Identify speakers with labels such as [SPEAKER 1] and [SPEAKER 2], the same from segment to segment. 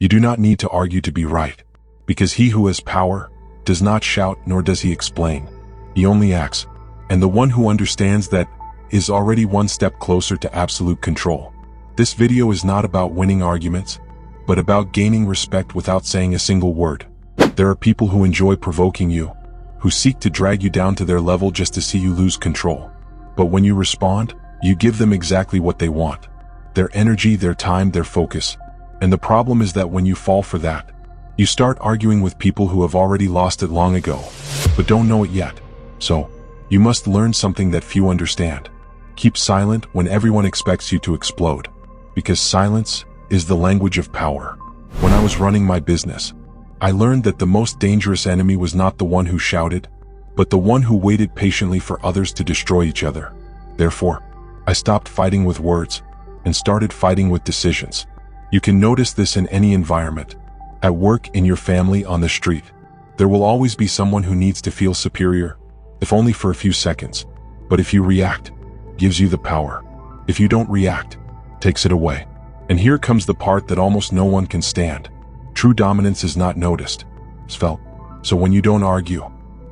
[SPEAKER 1] You do not need to argue to be right, because he who has power does not shout nor does he explain. He only acts, and the one who understands that is already one step closer to absolute control. This video is not about winning arguments, but about gaining respect without saying a single word. There are people who enjoy provoking you, who seek to drag you down to their level just to see you lose control. But when you respond, you give them exactly what they want: their energy, their time, their focus. And the problem is that when you fall for that, you start arguing with people who have already lost it long ago, but don't know it yet. So, you must learn something that few understand. Keep silent when everyone expects you to explode, because silence is the language of power. When I was running my business, I learned that the most dangerous enemy was not the one who shouted, but the one who waited patiently for others to destroy each other. Therefore, I stopped fighting with words and started fighting with decisions. You can notice this in any environment: at work, in your family, on the street. There will always be someone who needs to feel superior, if only for a few seconds. But if you react, gives you the power. If you don't react, takes it away. And here comes the part that almost no one can stand. True dominance is not noticed, it's felt. So when you don't argue,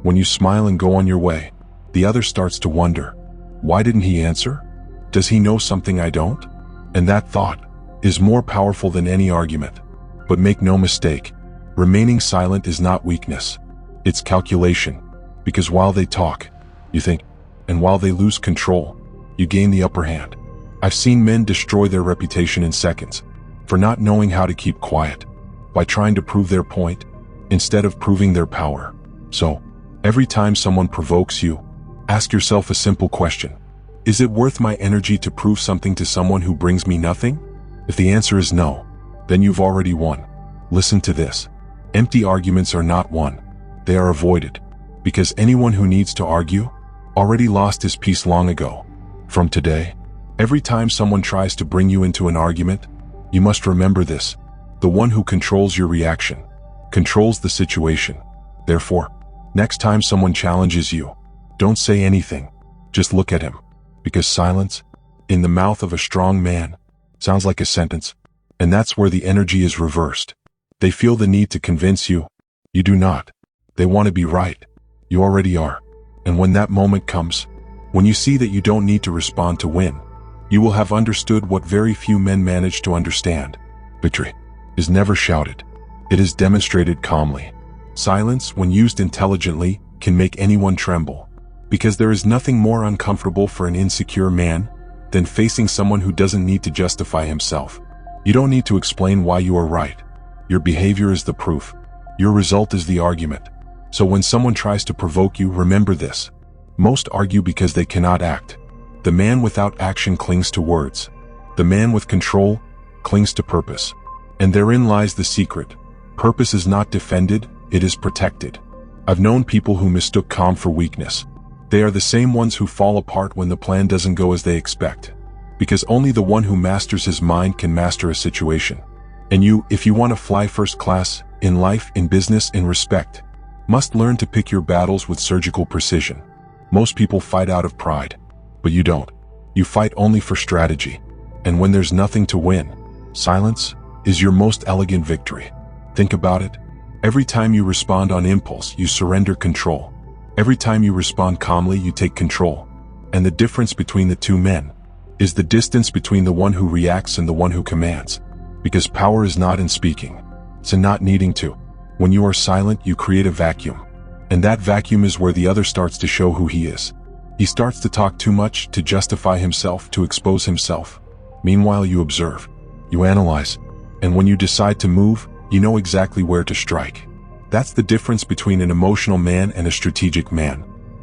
[SPEAKER 1] when you smile and go on your way, the other starts to wonder, why didn't he answer? Does he know something I don't? And that thought is more powerful than any argument. But make no mistake, remaining silent is not weakness. It's calculation. Because while they talk, you think, and while they lose control, you gain the upper hand. I've seen men destroy their reputation in seconds for not knowing how to keep quiet, by trying to prove their point instead of proving their power. So, every time someone provokes you, ask yourself a simple question: is it worth my energy to prove something to someone who brings me nothing? If the answer is no, then you've already won. Listen to this: empty arguments are not won, they are avoided, because anyone who needs to argue already lost his peace long ago. From today, every time someone tries to bring you into an argument, you must remember this: the one who controls your reaction controls the situation. Therefore, next time someone challenges you, don't say anything, just look at him, because silence, in the mouth of a strong man, sounds like a sentence, and that's where the energy is reversed. They feel the need to convince you. You do not. They want to be right. You already are. And when that moment comes, when you see that you don't need to respond to win, you will have understood what very few men manage to understand. Victory is never shouted. It is demonstrated calmly. Silence, when used intelligently, can make anyone tremble, because there is nothing more uncomfortable for an insecure man than facing someone who doesn't need to justify himself. You don't need to explain why you are right. Your behavior is the proof. Your result is the argument. So when someone tries to provoke you, remember this: most argue because they cannot act. The man without action clings to words. The man with control clings to purpose. And therein lies the secret. Purpose is not defended, it is protected. I've known people who mistook calm for weakness. They are the same ones who fall apart when the plan doesn't go as they expect. Because only the one who masters his mind can master a situation. And you, if you want to fly first class, in life, in business, in respect, must learn to pick your battles with surgical precision. Most people fight out of pride, but you don't. You fight only for strategy. And when there's nothing to win, silence is your most elegant victory. Think about it. Every time you respond on impulse, you surrender control. Every time you respond calmly, you take control. And the difference between the two men is the distance between the one who reacts and the one who commands. Because power is not in speaking, it's in not needing to. When you are silent, you create a vacuum. And that vacuum is where the other starts to show who he is. He starts to talk too much, to justify himself, to expose himself. Meanwhile, you observe, you analyze, and when you decide to move, you know exactly where to strike. That's the difference between an emotional man and a strategic man.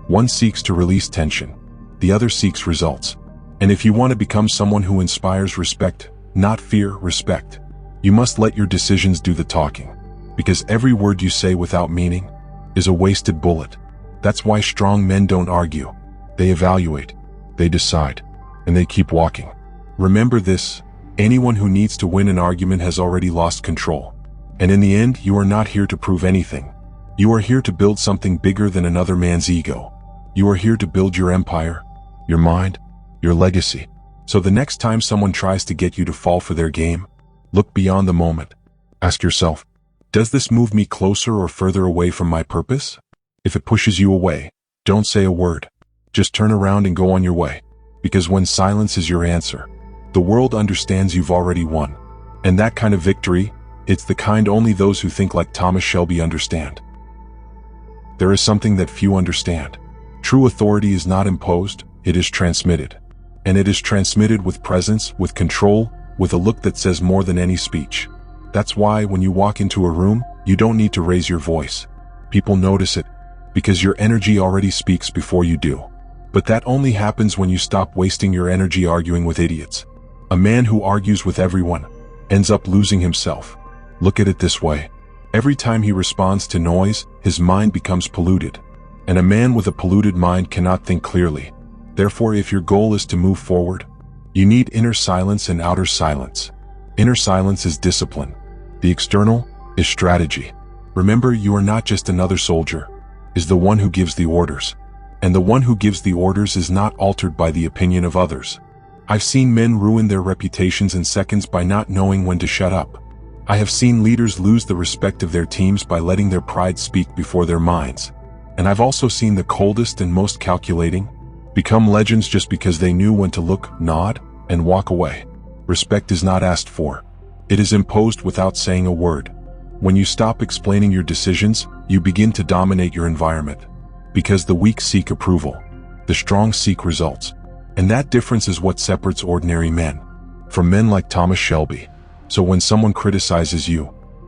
[SPEAKER 1] One seeks to release tension, the other seeks results. And if you want to become someone who inspires respect, not fear, respect, you must let your decisions do the talking. Because every word you say without meaning is a wasted bullet. That's why strong men don't argue. They evaluate, they decide, and they keep walking. Remember this: anyone who needs to win an argument has already lost control. And in the end, you are not here to prove anything. You are here to build something bigger than another man's ego. You are here to build your empire, your mind, your legacy. So the next time someone tries to get you to fall for their game, look beyond the moment. Ask yourself, does this move me closer or further away from my purpose? If it pushes you away, don't say a word. Just turn around and go on your way. Because when silence is your answer, the world understands you've already won. And that kind of victory, it's the kind only those who think like Thomas Shelby understand. There is something that few understand. True authority is not imposed, it is transmitted. And it is transmitted with presence, with control, with a look that says more than any speech. That's why when you walk into a room, you don't need to raise your voice. People notice it, because your energy already speaks before you do. But that only happens when you stop wasting your energy arguing with idiots. A man who argues with everyone ends up losing himself. Look at it this way. Every time he responds to noise, his mind becomes polluted. And a man with a polluted mind cannot think clearly. Therefore, if your goal is to move forward, you need inner silence and outer silence. Inner silence is discipline. The external is strategy. Remember, you are not just another soldier, is the one who gives the orders. And the one who gives the orders is not altered by the opinion of others. I've seen men ruin their reputations in seconds by not knowing when to shut up. I have seen leaders lose the respect of their teams by letting their pride speak before their minds. And I've also seen the coldest and most calculating become legends just because they knew when to look, nod, and walk away. Respect is not asked for. It is imposed without saying a word. When you stop explaining your decisions, you begin to dominate your environment. Because the weak seek approval, the strong seek results. And that difference is what separates ordinary men from men like Thomas Shelby. So when someone criticizes you,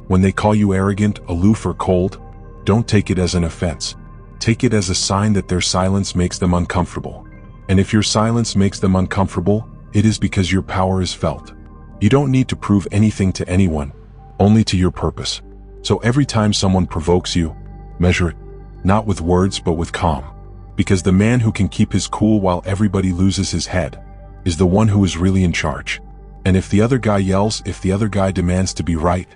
[SPEAKER 1] when they call you arrogant, aloof, or cold, don't take it as an offense. Take it as a sign that their silence makes them uncomfortable. And if your silence makes them uncomfortable, it is because your power is felt. You don't need to prove anything to anyone, only to your purpose. So every time someone provokes you, measure it, not with words but with calm. Because the man who can keep his cool while everybody loses his head is the one who is really in charge. And if the other guy yells, if the other guy demands to be right,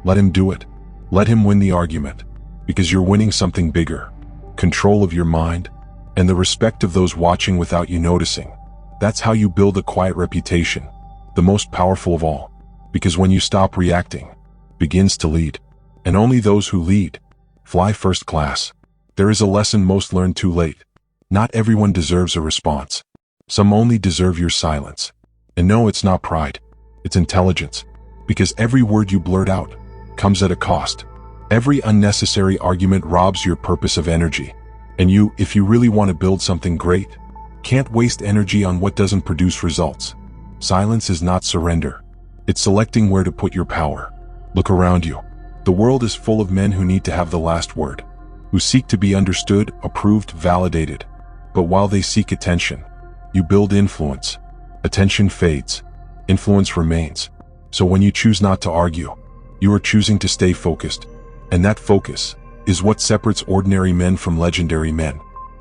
[SPEAKER 1] let him do it. Let him win the argument. Because you're winning something bigger. Control of your mind, and the respect of those watching without you noticing. That's how you build a quiet reputation, the most powerful of all. Because when you stop reacting, begins to lead. And only those who lead fly first class. There is a lesson most learn too late. Not everyone deserves a response. Some only deserve your silence. And no, it's not pride. It's intelligence. Because every word you blurt out comes at a cost. Every unnecessary argument robs your purpose of energy. And you, if you really want to build something great, can't waste energy on what doesn't produce results. Silence is not surrender. It's selecting where to put your power. Look around you. The world is full of men who need to have the last word, who seek to be understood, approved, validated. But while they seek attention, you build influence. Attention fades. Influence remains. So when you choose not to argue, you are choosing to stay focused. And that focus is what separates ordinary men from legendary men.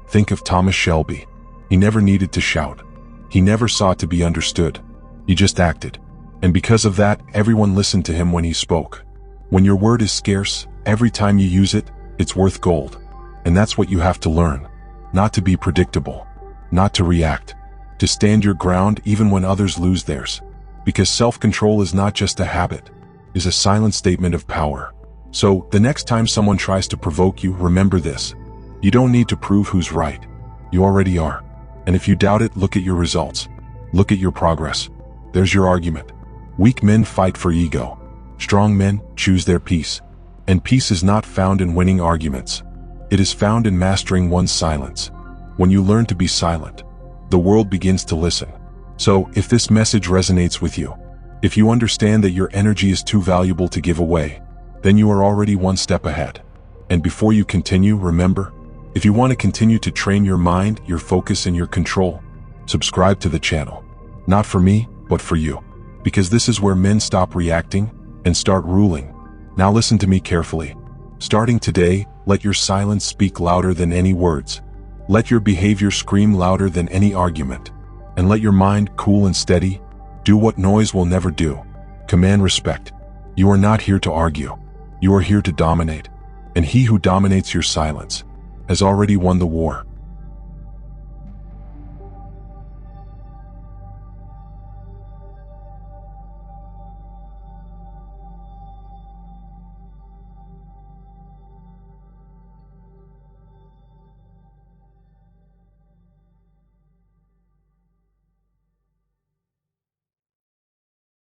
[SPEAKER 1] Think of Thomas Shelby. He never needed to shout. He never sought to be understood. He just acted. And because of that, everyone listened to him when he spoke. When your word is scarce, every time you use it, it's worth gold. And that's what you have to learn. Not to be predictable. Not to react. To stand your ground even when others lose theirs. Because self-control is not just a habit. It's a silent statement of power. So, the next time someone tries to provoke you, remember this. You don't need to prove who's right. You already are. And if you doubt it, look at your results. Look at your progress. There's your argument. Weak men fight for ego. Strong men choose their peace. And peace is not found in winning arguments. It is found in mastering one's silence. When you learn to be silent, the world begins to listen. So, if this message resonates with you, if you understand that your energy is too valuable to give away, then you are already one step ahead. And before you continue, remember, if you want to continue to train your mind, your focus, and your control, subscribe to the channel. Not for me, but for you. Because this is where men stop reacting and start ruling. Now listen to me carefully. Starting today, let your silence speak louder than any words. Let your behavior scream louder than any argument. And let your mind, cool and steady, do what noise will never do. Command respect. You are not here to argue. You are here to dominate. And he who dominates your silence has already won the war.